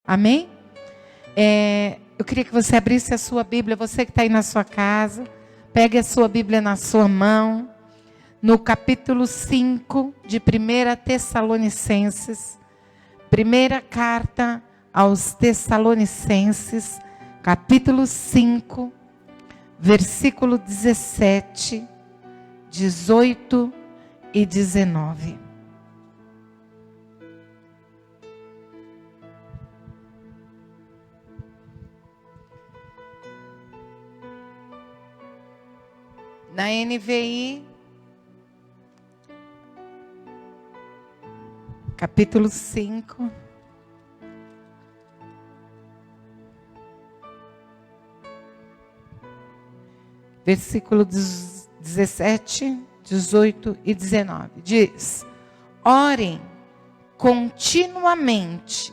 Amém? Eu queria que você abrisse a sua Bíblia, você que está aí na sua casa, pegue a sua Bíblia na sua mão, no capítulo 5 de 1 Tessalonicenses, primeira carta aos Tessalonicenses, capítulo 5, versículo 17, 18 e 19. Na NVI, capítulo 5, versículo 17, 18 e 19, diz: orem continuamente,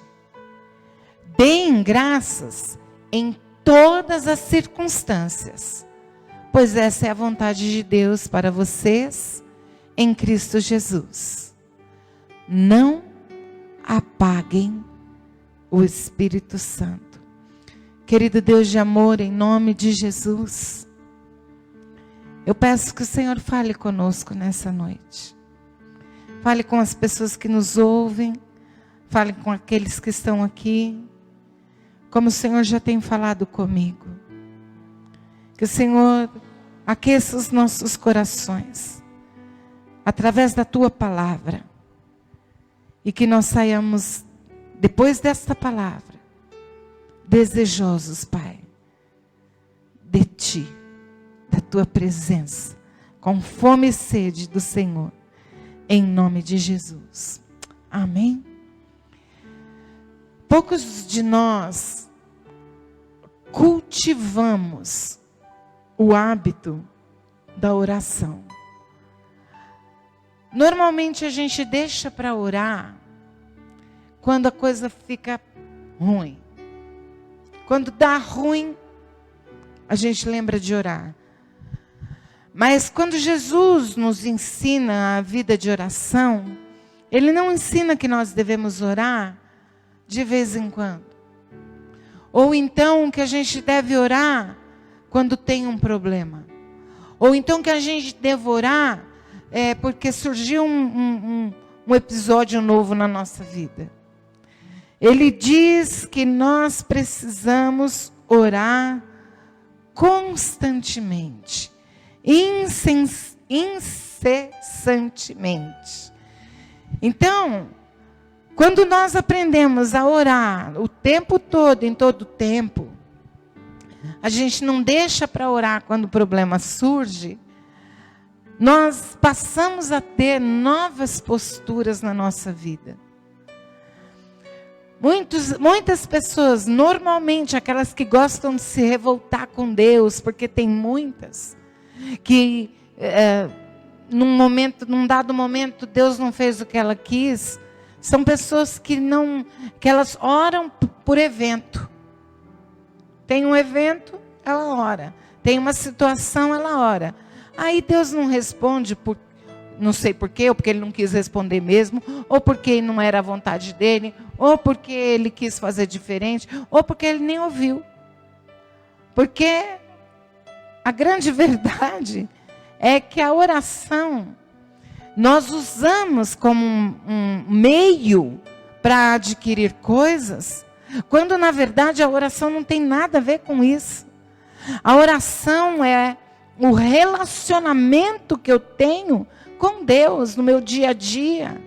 deem graças em todas as circunstâncias, pois essa é a vontade de Deus para vocês em Cristo Jesus. Não apaguem o Espírito Santo. Querido Deus de amor, em nome de Jesus, eu peço que o Senhor fale conosco nessa noite. Fale com as pessoas que nos ouvem, fale com aqueles que estão aqui, como o Senhor já tem falado comigo. Que o Senhor aqueça os nossos corações, através da Tua palavra. E que nós saiamos, depois desta palavra, desejosos, Pai, de Ti, da Tua presença, com fome e sede do Senhor, em nome de Jesus. Amém? Poucos de nós cultivamos o hábito da oração. Normalmente a gente deixa para orar quando a coisa fica ruim. Quando dá ruim, a gente lembra de orar. Mas quando Jesus nos ensina a vida de oração, Ele não ensina que nós devemos orar de vez em quando. Ou então que a gente deve orar quando tem um problema. Ou então que a gente deve orar porque surgiu um episódio novo na nossa vida. Ele diz que nós precisamos orar constantemente, incessantemente. Então, quando nós aprendemos a orar o tempo todo, em todo o tempo, a gente não deixa para orar quando o problema surge, nós passamos a ter novas posturas na nossa vida. Muitas pessoas, normalmente aquelas que gostam de se revoltar com Deus, porque tem muitas, que num dado momento Deus não fez o que ela quis, são pessoas que elas oram por evento. Tem um evento, ela ora. Tem uma situação, ela ora. Aí Deus não responde, não sei porquê, ou porque Ele não quis responder mesmo, ou porque não era a vontade dEle, ou porque Ele quis fazer diferente, ou porque Ele nem ouviu. Porque a grande verdade é que a oração, nós usamos como um meio para adquirir coisas, quando na verdade a oração não tem nada a ver com isso. A oração é o relacionamento que eu tenho com Deus no meu dia a dia.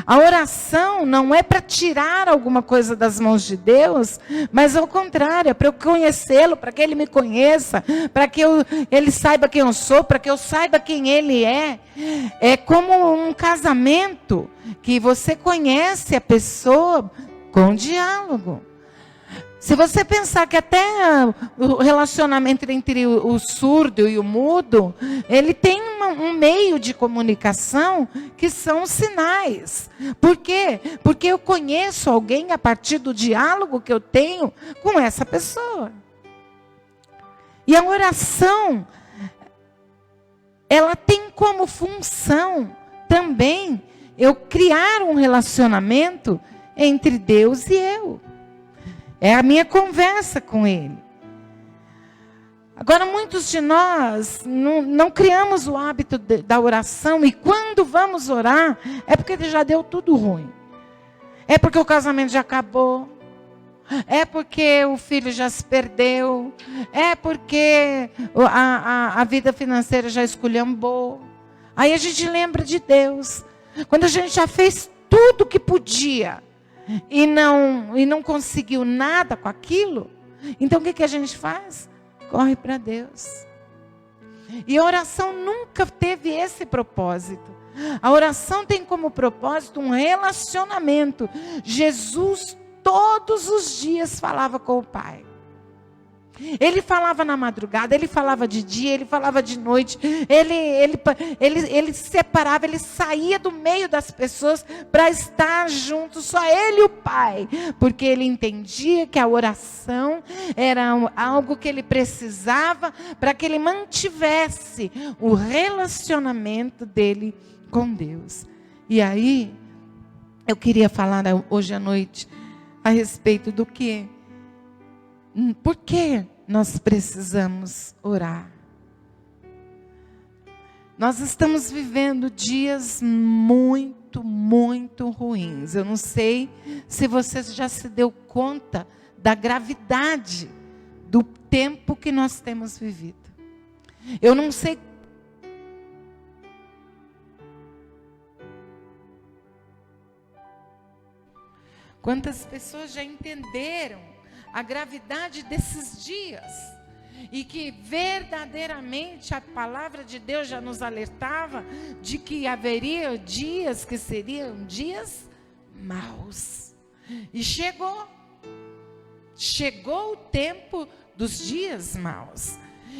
A oração não é para tirar alguma coisa das mãos de Deus, mas ao contrário, é para eu conhecê-lo, para que Ele me conheça, para que Ele saiba quem eu sou, para que eu saiba quem Ele é. É como um casamento, que você conhece a pessoa com diálogo. Se você pensar que até o relacionamento entre o surdo e o mudo, ele tem um meio de comunicação que são os sinais. Por quê? Porque eu conheço alguém a partir do diálogo que eu tenho com essa pessoa. E a oração, ela tem como função também eu criar um relacionamento entre Deus e eu. É a minha conversa com Ele. Agora, muitos de nós não criamos o hábito da oração, e quando vamos orar, é porque já deu tudo ruim. É porque o casamento já acabou. É porque o filho já se perdeu. É porque a vida financeira já esculhambou. Aí a gente lembra de Deus. Quando a gente já fez tudo o que podia e não conseguiu nada com aquilo, então o que a gente faz? Corre para Deus. E a oração nunca teve esse propósito. A oração tem como propósito um relacionamento. Jesus todos os dias falava com o Pai. Ele falava na madrugada, ele falava de dia, ele falava de noite. Ele separava, ele saía do meio das pessoas para estar junto, só ele e o Pai. Porque ele entendia que a oração era algo que ele precisava para que ele mantivesse o relacionamento dele com Deus. E aí, eu queria falar hoje à noite a respeito do que? Por que nós precisamos orar? Nós estamos vivendo dias muito, muito ruins. Eu não sei se você já se deu conta da gravidade do tempo que nós temos vivido. Eu não sei quantas pessoas já entenderam a gravidade desses dias, e que verdadeiramente a palavra de Deus já nos alertava de que haveria dias que seriam dias maus. E chegou o tempo dos dias maus.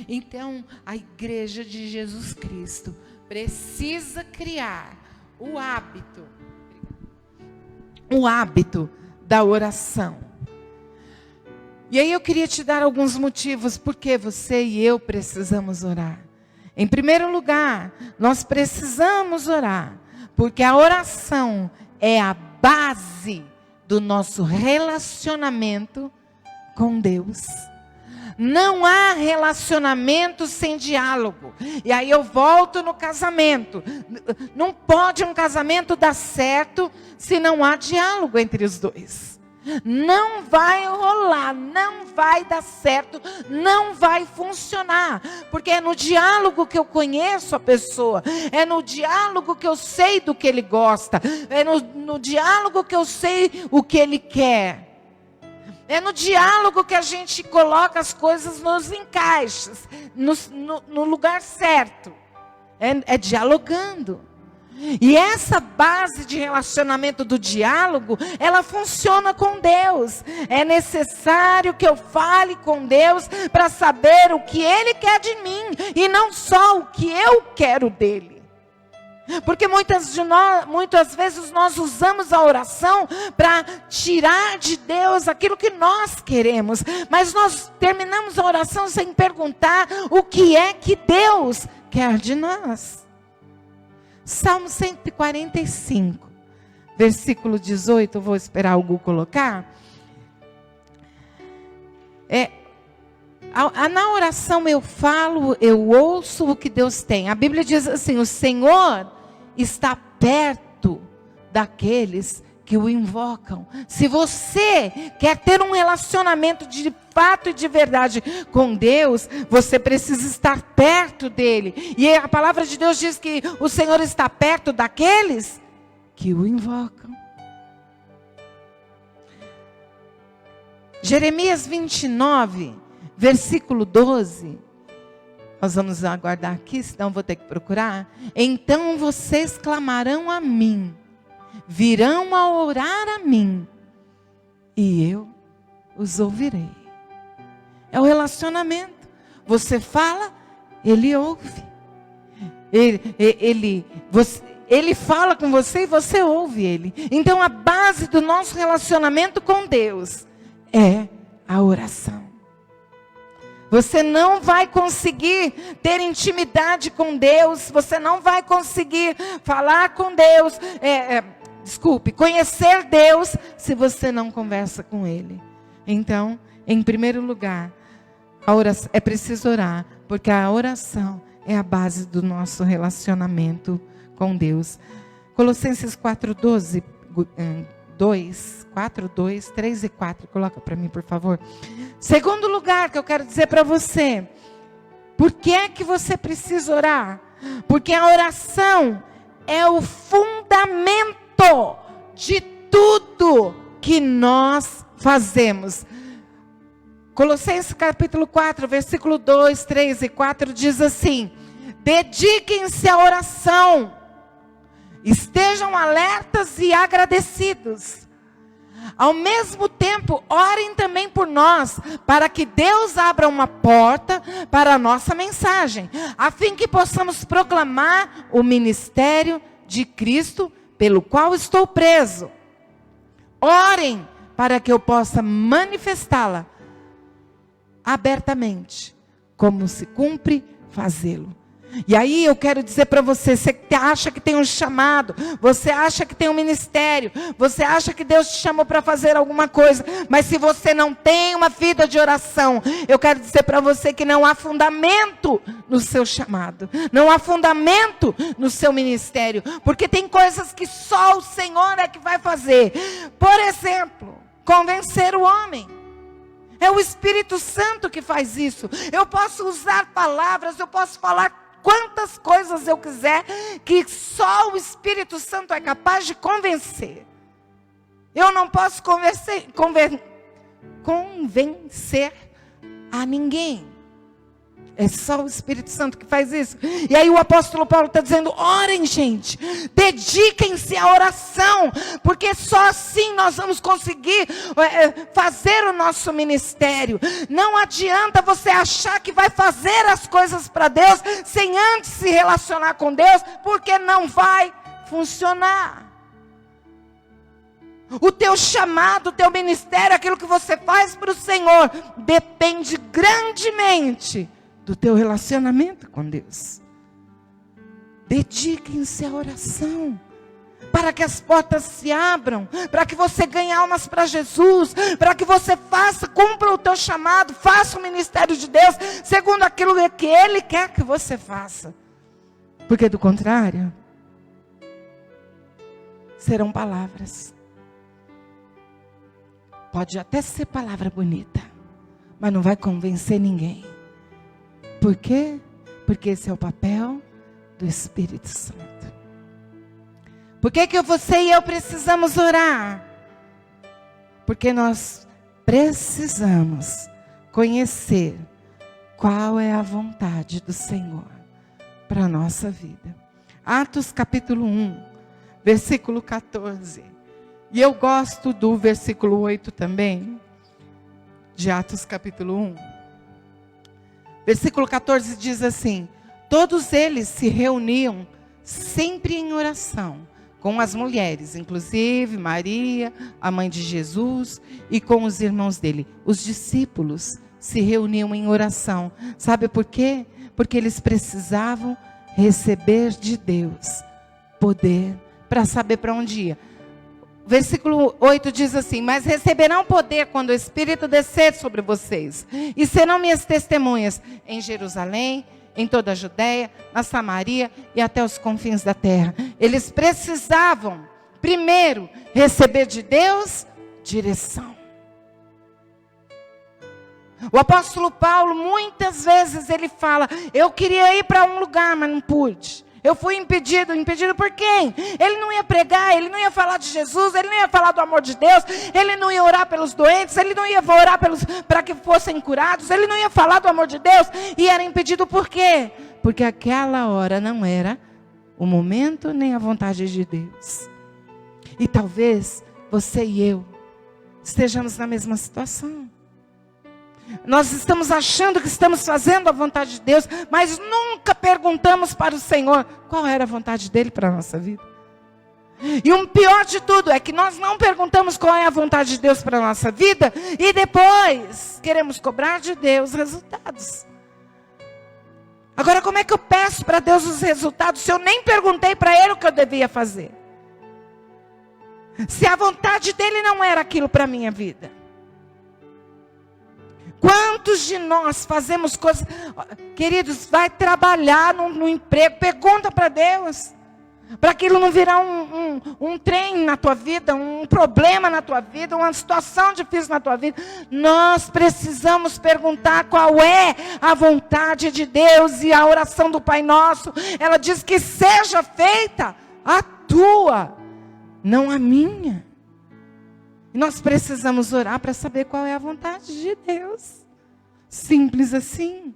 Então, a igreja de Jesus Cristo precisa criar o hábito da oração. E aí eu queria te dar alguns motivos por que você e eu precisamos orar. Em primeiro lugar, nós precisamos orar, porque a oração é a base do nosso relacionamento com Deus. Não há relacionamento sem diálogo. E aí eu volto no casamento. Não pode um casamento dar certo se não há diálogo entre os dois. Não vai rolar, não vai dar certo, não vai funcionar. Porque é no diálogo que eu conheço a pessoa, é no diálogo que eu sei do que ele gosta, é no diálogo que eu sei o que ele quer. É no diálogo que a gente coloca as coisas nos encaixes, no lugar certo. É dialogando. E essa base de relacionamento do diálogo, ela funciona com Deus. É necessário que eu fale com Deus para saber o que Ele quer de mim e não só o que eu quero dele. Porque muitas vezes nós usamos a oração para tirar de Deus aquilo que nós queremos. Mas nós terminamos a oração sem perguntar o que é que Deus quer de nós. Salmo 145, versículo 18, eu vou esperar o Gu colocar. Na oração eu falo, eu ouço o que Deus tem. A Bíblia diz assim: o Senhor está perto daqueles que o invocam. Se você quer ter um relacionamento de fato e de verdade com Deus, você precisa estar perto dele. E a palavra de Deus diz que o Senhor está perto daqueles que o invocam. Jeremias 29, versículo 12. Nós vamos aguardar aqui, senão vou ter que procurar. Então vocês clamarão a mim, virão a orar a mim, e eu os ouvirei. É o relacionamento. Você fala, ele ouve. Ele fala com você e você ouve ele. Então a base do nosso relacionamento com Deus é a oração. Você não vai conseguir ter intimidade com Deus, você não vai conseguir falar com Deus, conhecer Deus, se você não conversa com Ele. Então, em primeiro lugar, é preciso orar, porque a oração é a base do nosso relacionamento com Deus. Colossenses 4:12, 2, 3 e 4, coloca para mim, por favor. Segundo lugar que eu quero dizer para você, por que é que você precisa orar? Porque a oração é o fundamento de tudo que nós fazemos. Colossenses capítulo 4, versículo 2, 3 e 4 diz assim: dediquem-se à oração, estejam alertas e agradecidos. Ao mesmo tempo, orem também por nós, para que Deus abra uma porta para a nossa mensagem, a fim que possamos proclamar o ministério de Cristo, pelo qual estou preso. Orem para que eu possa manifestá-la abertamente, como se cumpre fazê-lo. E aí eu quero dizer para você, você acha que tem um chamado, você acha que tem um ministério, você acha que Deus te chamou para fazer alguma coisa, mas se você não tem uma vida de oração, eu quero dizer para você que não há fundamento no seu chamado, não há fundamento no seu ministério, porque tem coisas que só o Senhor é que vai fazer. Por exemplo, convencer o homem. É o Espírito Santo que faz isso. Eu posso usar palavras, eu posso falar quantas coisas eu quiser, que só o Espírito Santo é capaz de convencer. Eu não posso convencer a ninguém. É só o Espírito Santo que faz isso. E aí o apóstolo Paulo está dizendo: orem, gente, dediquem-se à oração, porque só assim nós vamos conseguir fazer o nosso ministério. Não adianta você achar que vai fazer as coisas para Deus sem antes se relacionar com Deus, porque não vai funcionar. O teu chamado, o teu ministério, aquilo que você faz para o Senhor, depende grandemente do teu relacionamento com Deus. Dediquem-se à oração, para que as portas se abram, para que você ganhe almas para Jesus, para que você cumpra o teu chamado, faça o ministério de Deus, segundo aquilo que Ele quer que você faça. Porque do contrário, serão palavras. Pode até ser palavra bonita, mas não vai convencer ninguém. Por quê? Porque esse é o papel do Espírito Santo. Por que você e eu precisamos orar? Porque nós precisamos conhecer qual é a vontade do Senhor para a nossa vida. Atos capítulo 1, versículo 14. E eu gosto do versículo 8 também, de Atos capítulo 1. Versículo 14 diz assim: todos eles se reuniam sempre em oração, com as mulheres, inclusive Maria, a mãe de Jesus, e com os irmãos dele. Os discípulos se reuniam em oração. Sabe por quê? Porque eles precisavam receber de Deus poder para saber para onde ia. Versículo 8 diz assim: mas receberão poder quando o Espírito descer sobre vocês, e serão minhas testemunhas em Jerusalém, em toda a Judéia, na Samaria e até os confins da terra. Eles precisavam, primeiro, receber de Deus direção. O apóstolo Paulo, muitas vezes ele fala: eu queria ir para um lugar, mas não pude. Eu fui impedido por quem? Ele não ia pregar, ele não ia falar de Jesus, ele não ia falar do amor de Deus, ele não ia orar pelos doentes, ele não ia orar para que fossem curados, ele não ia falar do amor de Deus, e era impedido por quê? Porque aquela hora não era o momento nem a vontade de Deus. E talvez você e eu estejamos na mesma situação. Nós estamos achando que estamos fazendo a vontade de Deus, mas nunca perguntamos para o Senhor qual era a vontade dele para a nossa vida. E o pior de tudo é que nós não perguntamos qual é a vontade de Deus para a nossa vida, e depois queremos cobrar de Deus resultados. Agora, como é que eu peço para Deus os resultados se eu nem perguntei para Ele o que eu devia fazer? Se a vontade dele não era aquilo para a minha vida. Quantos de nós fazemos coisas... Queridos, vai trabalhar no emprego, pergunta para Deus. Para aquilo não virar um trem na tua vida, um problema na tua vida, uma situação difícil na tua vida. Nós precisamos perguntar qual é a vontade de Deus. E a oração do Pai Nosso, ela diz que seja feita a tua, não a minha. E nós precisamos orar para saber qual é a vontade de Deus. Simples assim.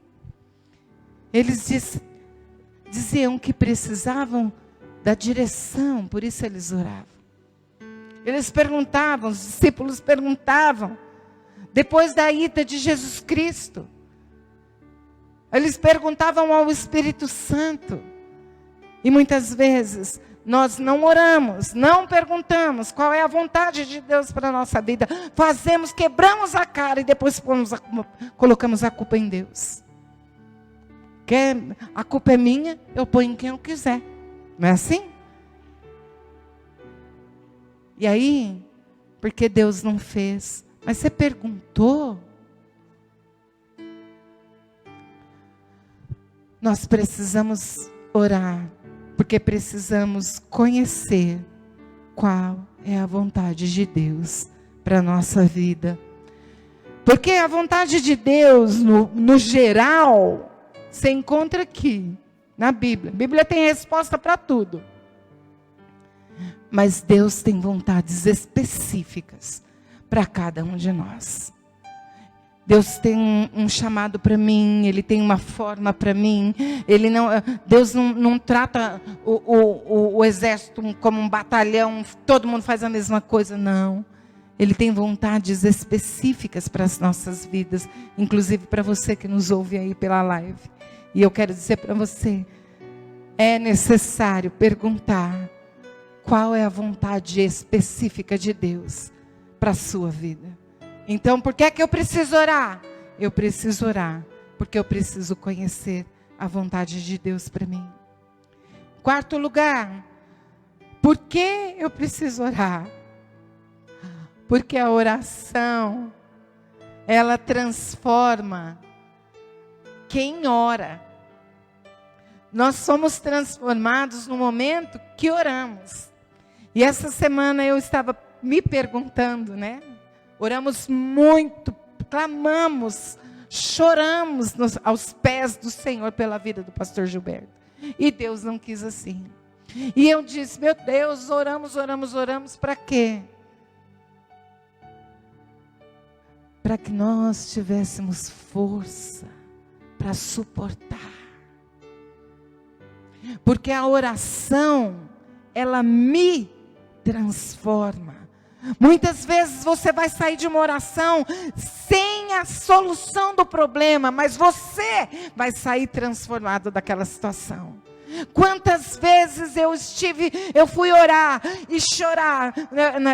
Eles diziam que precisavam da direção, por isso eles oravam. Eles perguntavam, os discípulos perguntavam, depois da ida de Jesus Cristo, eles perguntavam ao Espírito Santo. E muitas vezes nós não oramos, não perguntamos qual é a vontade de Deus para a nossa vida. Fazemos, quebramos a cara e depois colocamos a culpa em Deus. A culpa é minha, eu ponho em quem eu quiser. Não é assim? E aí, porque Deus não fez? Mas você perguntou? Nós precisamos orar, porque precisamos conhecer qual é a vontade de Deus para a nossa vida. Porque a vontade de Deus, no geral, se encontra aqui. Na Bíblia. A Bíblia tem resposta para tudo. Mas Deus tem vontades específicas para cada um de nós. Deus tem um chamado para mim, Ele tem uma forma para mim. Deus não trata o exército como um batalhão, todo mundo faz a mesma coisa, não. Ele tem vontades específicas para as nossas vidas, inclusive para você que nos ouve aí pela live. E eu quero dizer para você, é necessário perguntar qual é a vontade específica de Deus para a sua vida. Então, por que é que eu preciso orar? Eu preciso orar, porque eu preciso conhecer a vontade de Deus para mim. Quarto lugar, por que eu preciso orar? Porque a oração, ela transforma quem ora. Nós somos transformados no momento que oramos. E essa semana eu estava me perguntando, né? Oramos muito, clamamos, choramos aos pés do Senhor pela vida do pastor Gilberto. E Deus não quis assim. E eu disse, meu Deus, oramos para quê? Para que nós tivéssemos força para suportar. Porque a oração, ela me transforma. Muitas vezes você vai sair de uma oração sem a solução do problema, mas você vai sair transformado daquela situação. Quantas vezes eu fui orar e chorar.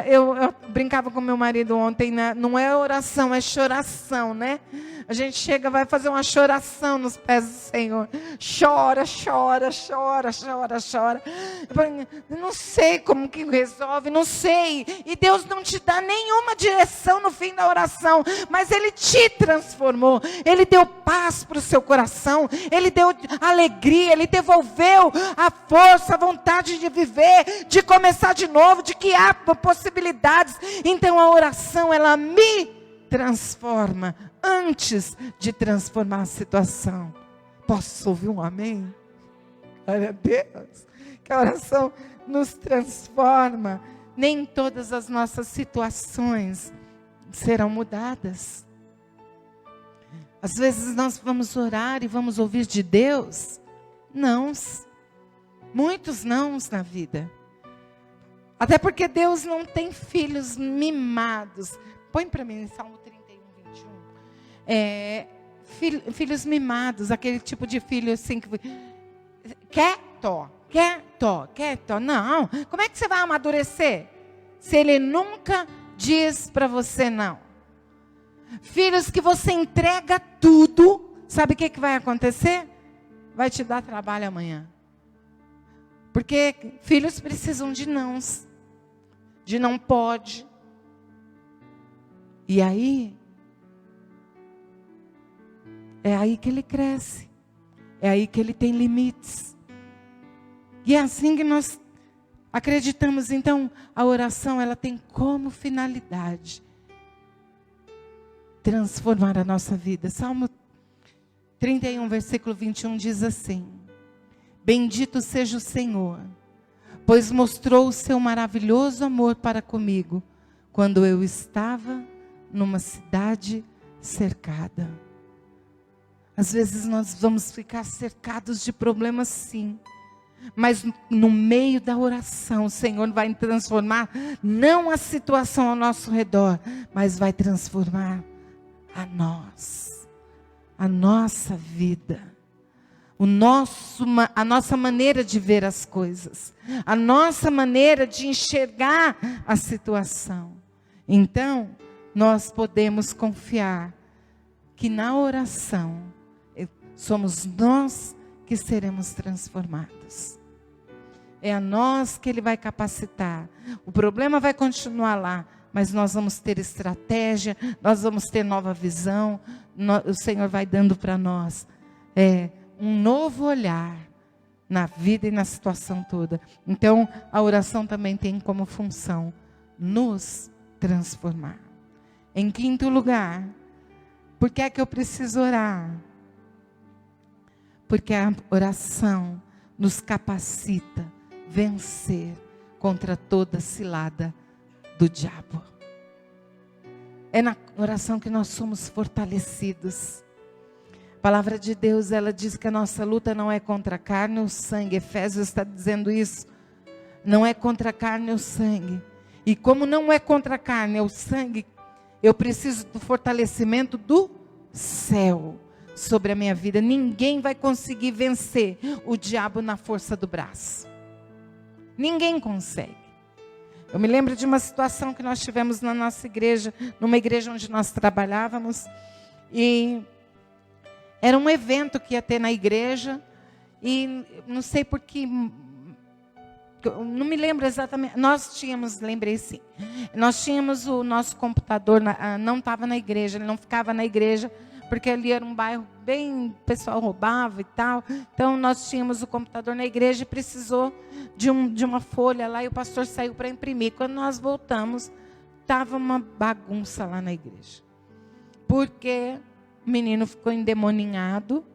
Eu brincava com meu marido ontem, né? Não é oração, é choração, né? A gente chega, vai fazer uma choração nos pés do Senhor. Chora. Eu não sei como que resolve, não sei. E Deus não te dá nenhuma direção no fim da oração, mas Ele te transformou. Ele deu paz para o seu coração. Ele deu alegria, Ele devolveu a força, a vontade de viver, de começar de novo, de que há possibilidades. Então a oração, ela me transforma antes de transformar a situação. Posso ouvir um amém? Glória a Deus. Que a oração nos transforma. Nem todas as nossas situações serão mudadas. Às vezes nós vamos orar e vamos ouvir de Deus nãos. Muitos nãos na vida. Até porque Deus não tem filhos mimados. Põe para mim em Salmo 31, 21. Filhos mimados, aquele tipo de filho assim que... Quieto. Não. Como é que você vai amadurecer se ele nunca diz para você não? Filhos que você entrega tudo, sabe o que vai acontecer? Vai te dar trabalho amanhã. Porque filhos precisam de nãos, de não pode. E aí, é aí que ele cresce. É aí que ele tem limites. E é assim que nós acreditamos. Então, a oração, ela tem como finalidade transformar a nossa vida. Salmo 31, versículo 21 diz assim: Bendito seja o Senhor, pois mostrou o seu maravilhoso amor para comigo, quando eu estava numa cidade cercada. Às vezes nós vamos ficar cercados de problemas, sim. Mas no meio da oração, o Senhor vai transformar, não a situação ao nosso redor, mas vai transformar a nós, a nossa vida, a nossa maneira de ver as coisas, a nossa maneira de enxergar a situação. Então, nós podemos confiar que na oração, somos nós que seremos transformados. É a nós que Ele vai capacitar. O problema vai continuar lá, mas nós vamos ter estratégia, nós vamos ter nova visão. O Senhor vai dando para nós um novo olhar na vida e na situação toda. Então, a oração também tem como função nos transformar. Em quinto lugar, por que é que eu preciso orar? Porque a oração nos capacita a vencer contra toda cilada do diabo. É na oração que nós somos fortalecidos. A palavra de Deus, ela diz que a nossa luta não é contra a carne ou sangue. Efésios está dizendo isso. Não é contra a carne ou sangue. E como não é contra a carne ou sangue, eu preciso do fortalecimento do céu sobre a minha vida. Ninguém vai conseguir vencer o diabo na força do braço. Ninguém consegue. Eu me lembro de uma situação que nós tivemos na nossa igreja, numa igreja onde nós trabalhávamos, e era um evento que ia ter na igreja, e não sei porquê, não me lembro exatamente, lembrei sim, nós tínhamos o nosso computador, não estava na igreja, ele não ficava na igreja, porque ali era um bairro bem, o pessoal roubava e tal. Então nós tínhamos o computador na igreja e precisou de uma folha lá, e o pastor saiu para imprimir. Quando nós voltamos, estava uma bagunça lá na igreja. Porque o menino ficou endemoninhado.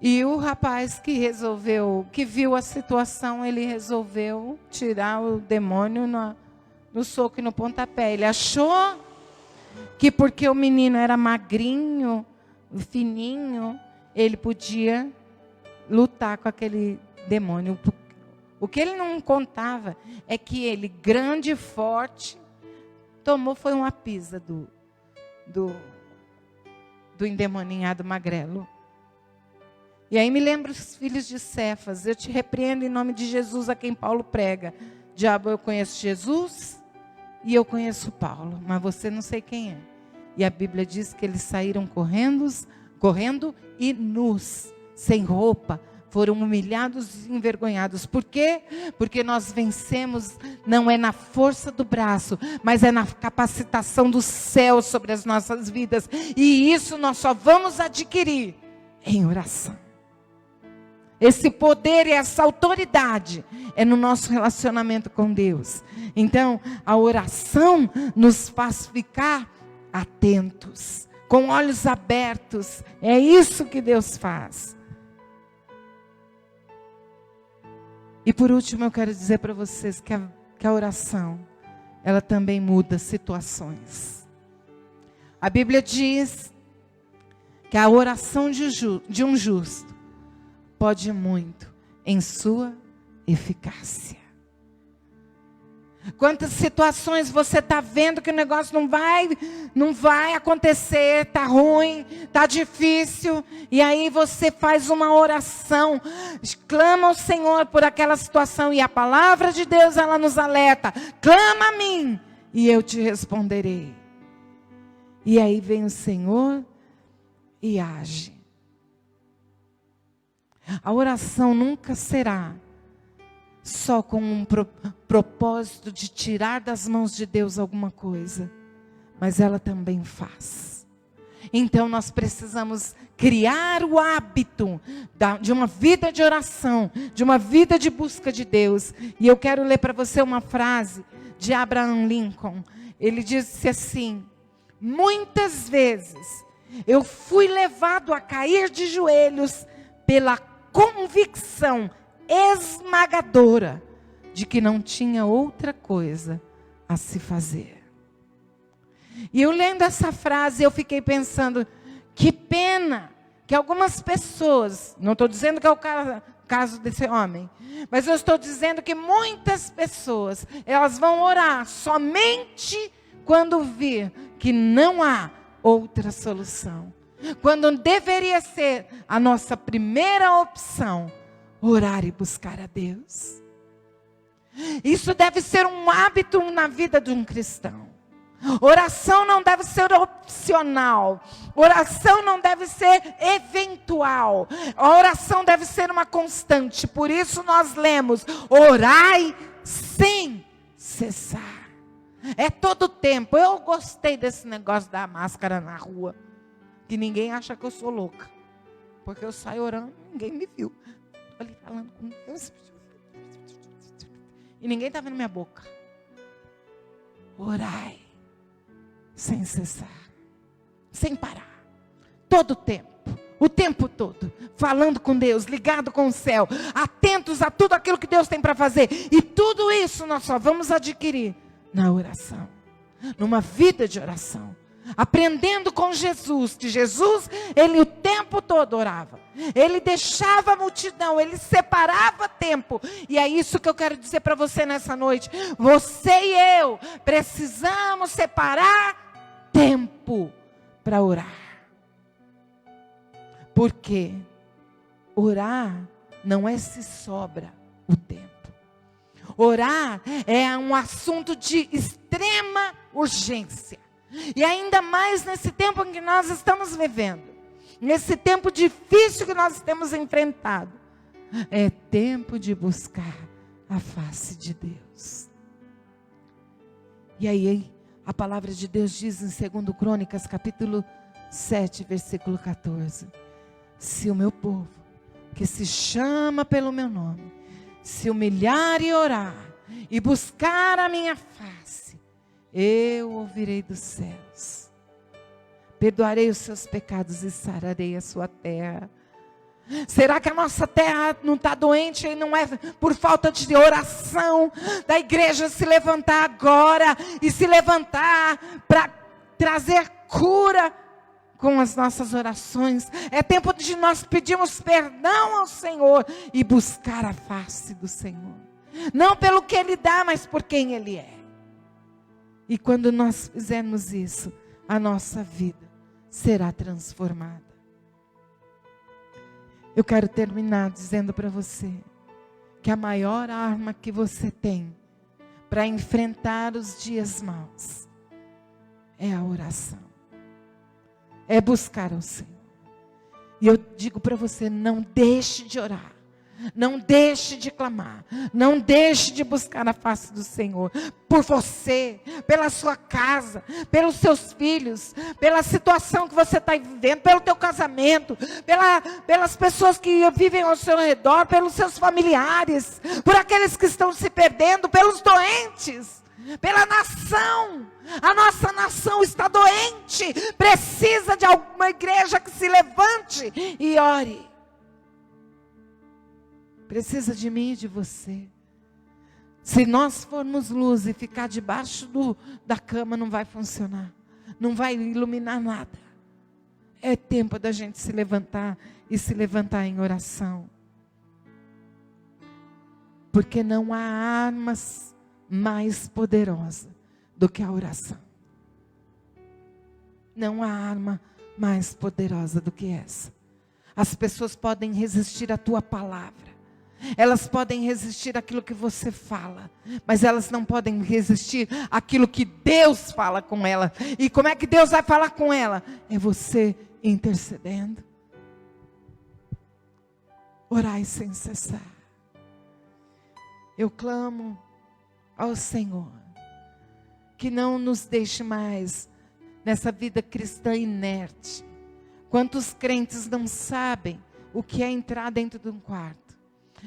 E o rapaz que viu a situação, ele resolveu tirar o demônio no soco e no pontapé. Ele achou que porque o menino era magrinho, fininho, ele podia lutar com aquele demônio. O que ele não contava é que ele, grande e forte, foi uma pisa do endemoninhado magrelo. E aí me lembro os filhos de Cefas: eu te repreendo em nome de Jesus, a quem Paulo prega. Diabo, eu conheço Jesus e eu conheço Paulo, mas você não sei quem é. E a Bíblia diz que eles saíram correndo e nus, sem roupa, foram humilhados e envergonhados. Por quê? Porque nós vencemos, não é na força do braço, mas é na capacitação do céu sobre as nossas vidas. E isso nós só vamos adquirir em oração. Esse poder e essa autoridade é no nosso relacionamento com Deus. Então, a oração nos faz ficar atentos, com olhos abertos. É isso que Deus faz. E por último, eu quero dizer para vocês que a oração, ela também muda situações. A Bíblia diz que a oração de um justo pode muito em sua eficácia. Quantas situações você está vendo que o negócio não vai acontecer, está ruim, está difícil, e aí você faz uma oração, clama ao Senhor por aquela situação, e a palavra de Deus, ela nos alerta: clama a mim e eu te responderei. E aí vem o Senhor e age. A oração nunca será só com um propósito de tirar das mãos de Deus alguma coisa, mas ela também faz. Então nós precisamos criar o hábito de uma vida de oração, de uma vida de busca de Deus. E eu quero ler para você uma frase de Abraham Lincoln. Ele disse assim: muitas vezes eu fui levado a cair de joelhos pela convicção esmagadora de que não tinha outra coisa a se fazer. E eu lendo essa frase, eu fiquei pensando, que pena que algumas pessoas, não estou dizendo que é o caso desse homem, mas eu estou dizendo que muitas pessoas, elas vão orar somente quando vir que não há outra solução. Quando deveria ser a nossa primeira opção, orar e buscar a Deus. Isso deve ser um hábito na vida de um cristão. Oração não deve ser opcional. Oração não deve ser eventual. A oração deve ser uma constante. Por isso nós lemos: orai sem cessar. É todo tempo. Eu gostei desse negócio da máscara na rua. Que ninguém acha que eu sou louca. Porque eu saio orando e ninguém me viu. Estou ali falando com Deus. E ninguém está vendo minha boca. Orai sem cessar, sem parar, todo o tempo, o tempo todo, falando com Deus, ligado com o céu, atentos a tudo aquilo que Deus tem para fazer. E tudo isso nós só vamos adquirir na oração, numa vida de oração, aprendendo com Jesus, que Jesus, ele o tempo todo orava, ele deixava a multidão, ele separava tempo. E é isso que eu quero dizer para você nessa noite: você e eu precisamos separar tempo para orar. Porque orar não é se sobra o tempo. Orar é um assunto de extrema urgência. E ainda mais nesse tempo em que nós estamos vivendo. Nesse tempo difícil que nós temos enfrentado. É tempo de buscar a face de Deus. E aí, a palavra de Deus diz em 2 Crônicas, capítulo 7, versículo 14. Se o meu povo, que se chama pelo meu nome, se humilhar e orar, e buscar a minha face, eu ouvirei dos céus, perdoarei os seus pecados e sararei a sua terra. Será que a nossa terra não está doente e não é por falta de oração da igreja se levantar agora e se levantar para trazer cura com as nossas orações? É tempo de nós pedirmos perdão ao Senhor e buscar a face do Senhor, não pelo que Ele dá, mas por quem Ele é. E quando nós fizermos isso, a nossa vida será transformada. Eu quero terminar dizendo para você que a maior arma que você tem para enfrentar os dias maus é a oração. É buscar ao Senhor. E eu digo para você, não deixe de orar. Não deixe de clamar, não deixe de buscar a face do Senhor, por você, pela sua casa, pelos seus filhos, pela situação que você está vivendo, pelo teu casamento, pelas pessoas que vivem ao seu redor, pelos seus familiares, por aqueles que estão se perdendo, pelos doentes, pela nação. A nossa nação está doente, precisa de alguma igreja que se levante e ore. Precisa de mim e de você. Se nós formos luz e ficar debaixo da cama, não vai funcionar. Não vai iluminar nada. É tempo da gente se levantar e se levantar em oração. Porque não há armas mais poderosas do que a oração. Não há arma mais poderosa do que essa. As pessoas podem resistir à tua palavra. Elas podem resistir àquilo que você fala, mas elas não podem resistir àquilo que Deus fala com ela. E como é que Deus vai falar com ela? É você intercedendo. Orai sem cessar. Eu clamo ao Senhor que não nos deixe mais nessa vida cristã inerte. Quantos crentes não sabem o que é entrar dentro de um quarto?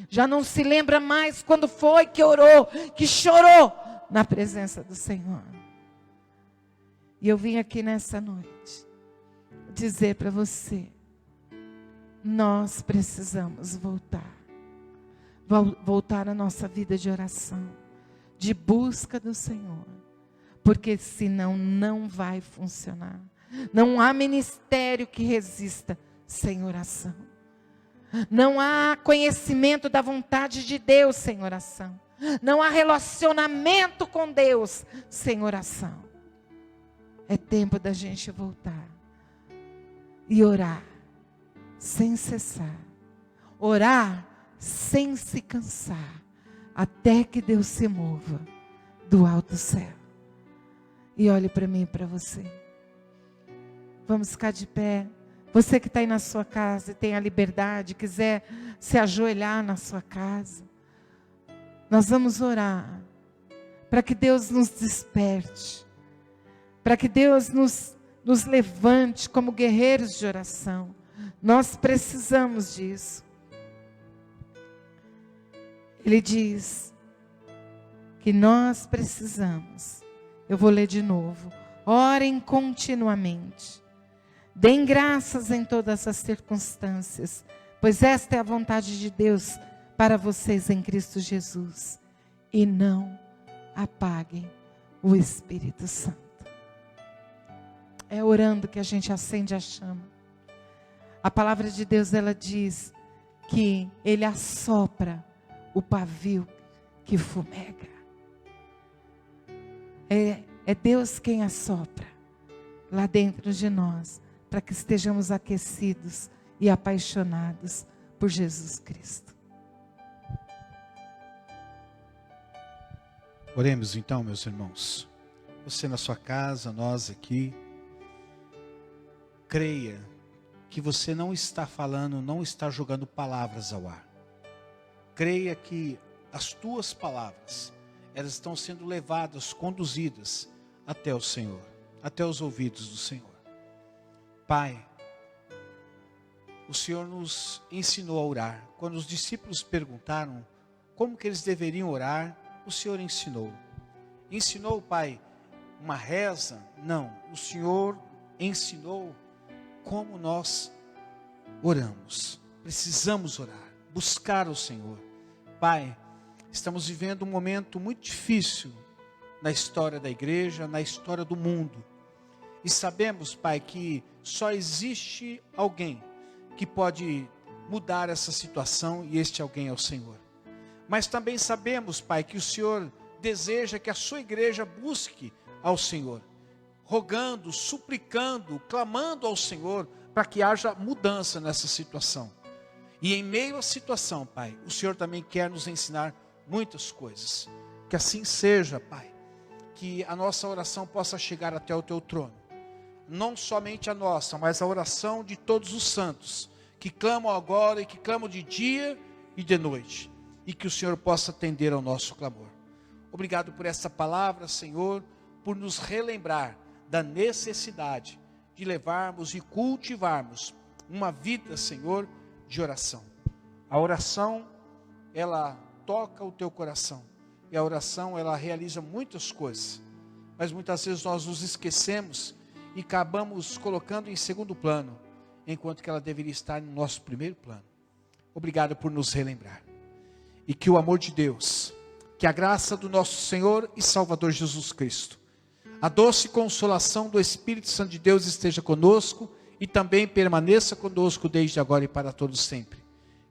Já não se lembra mais quando foi que orou, que chorou na presença do Senhor. E eu vim aqui nessa noite dizer para você, nós precisamos voltar à nossa vida de oração, de busca do Senhor, porque senão não vai funcionar. Não há ministério que resista sem oração. Não há conhecimento da vontade de Deus sem oração. Não há relacionamento com Deus sem oração. É tempo da gente voltar e orar sem cessar. Orar sem se cansar, até que Deus se mova do alto céu. E olhe para mim e para você. Vamos ficar de pé. Você que está aí na sua casa e tem a liberdade, quiser se ajoelhar na sua casa, nós vamos orar para que Deus nos desperte, para que Deus nos levante como guerreiros de oração. Nós precisamos disso. Ele diz que nós precisamos. Eu vou ler de novo. Orem continuamente. Deem graças em todas as circunstâncias, pois esta é a vontade de Deus para vocês em Cristo Jesus. E não apaguem o Espírito Santo. É orando que a gente acende a chama. A palavra de Deus, ela diz que Ele assopra o pavio que fumega. É Deus quem assopra lá dentro de nós, para que estejamos aquecidos e apaixonados por Jesus Cristo. Oremos então, meus irmãos. Você na sua casa, nós aqui. Creia que você não está falando, não está jogando palavras ao ar. Creia que as tuas palavras, elas estão sendo levadas, conduzidas até o Senhor, até os ouvidos do Senhor. Pai, o Senhor nos ensinou a orar. Quando os discípulos perguntaram como que eles deveriam orar, o Senhor ensinou. Ensinou, Pai, uma reza? Não, o Senhor ensinou como nós oramos. Precisamos orar, buscar o Senhor. Pai, estamos vivendo um momento muito difícil na história da igreja, na história do mundo. E sabemos, Pai, que só existe alguém que pode mudar essa situação, e este alguém é o Senhor. Mas também sabemos, Pai, que o Senhor deseja que a sua igreja busque ao Senhor, rogando, suplicando, clamando ao Senhor, para que haja mudança nessa situação. E em meio à situação, Pai, o Senhor também quer nos ensinar muitas coisas. Que assim seja, Pai, que a nossa oração possa chegar até o Teu trono. Não somente a nossa, mas a oração de todos os santos, que clamam agora e que clamam de dia e de noite. E que o Senhor possa atender ao nosso clamor. Obrigado por essa palavra, Senhor, por nos relembrar da necessidade de levarmos e cultivarmos uma vida, Senhor, de oração. A oração, ela toca o teu coração. E a oração, ela realiza muitas coisas. Mas muitas vezes nós nos esquecemos e acabamos colocando em segundo plano, enquanto que ela deveria estar no nosso primeiro plano. Obrigado por nos relembrar. E que o amor de Deus, que a graça do nosso Senhor e Salvador Jesus Cristo, a doce consolação do Espírito Santo de Deus esteja conosco e também permaneça conosco desde agora e para todos sempre.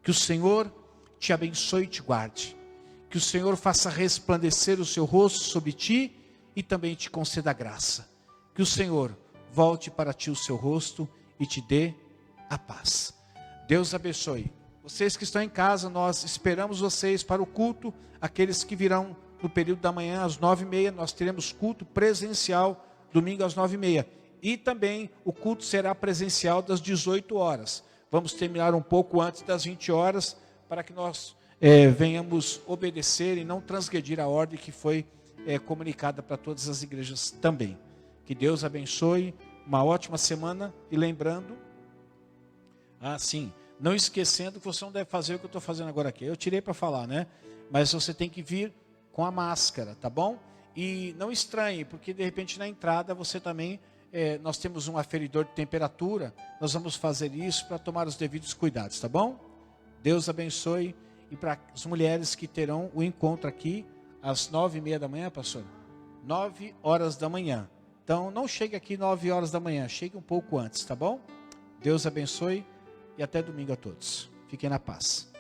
Que o Senhor te abençoe e te guarde. Que o Senhor faça resplandecer o seu rosto sobre ti e também te conceda graça. Que o Senhor volte para ti o seu rosto e te dê a paz. Deus abençoe. Vocês que estão em casa, nós esperamos vocês para o culto. Aqueles que virão no período da manhã às 9h30, nós teremos culto presencial, domingo às 9h30. E também o culto será presencial das 18 horas. Vamos terminar um pouco antes das 20 horas, para que nós venhamos obedecer e não transgredir a ordem que foi comunicada para todas as igrejas também. Que Deus abençoe, uma ótima semana. E lembrando, sim, não esquecendo que você não deve fazer o que eu estou fazendo agora aqui. Eu tirei para falar, né? Mas você tem que vir com a máscara, tá bom? E não estranhe, porque de repente na entrada você também, nós temos um aferidor de temperatura, nós vamos fazer isso para tomar os devidos cuidados, tá bom? Deus abençoe. E para as mulheres que terão o encontro aqui, às 9h30 da manhã, pastor? 9 horas da manhã. Então, não chegue aqui 9 horas da manhã, chegue um pouco antes, tá bom? Deus abençoe e até domingo a todos. Fiquem na paz.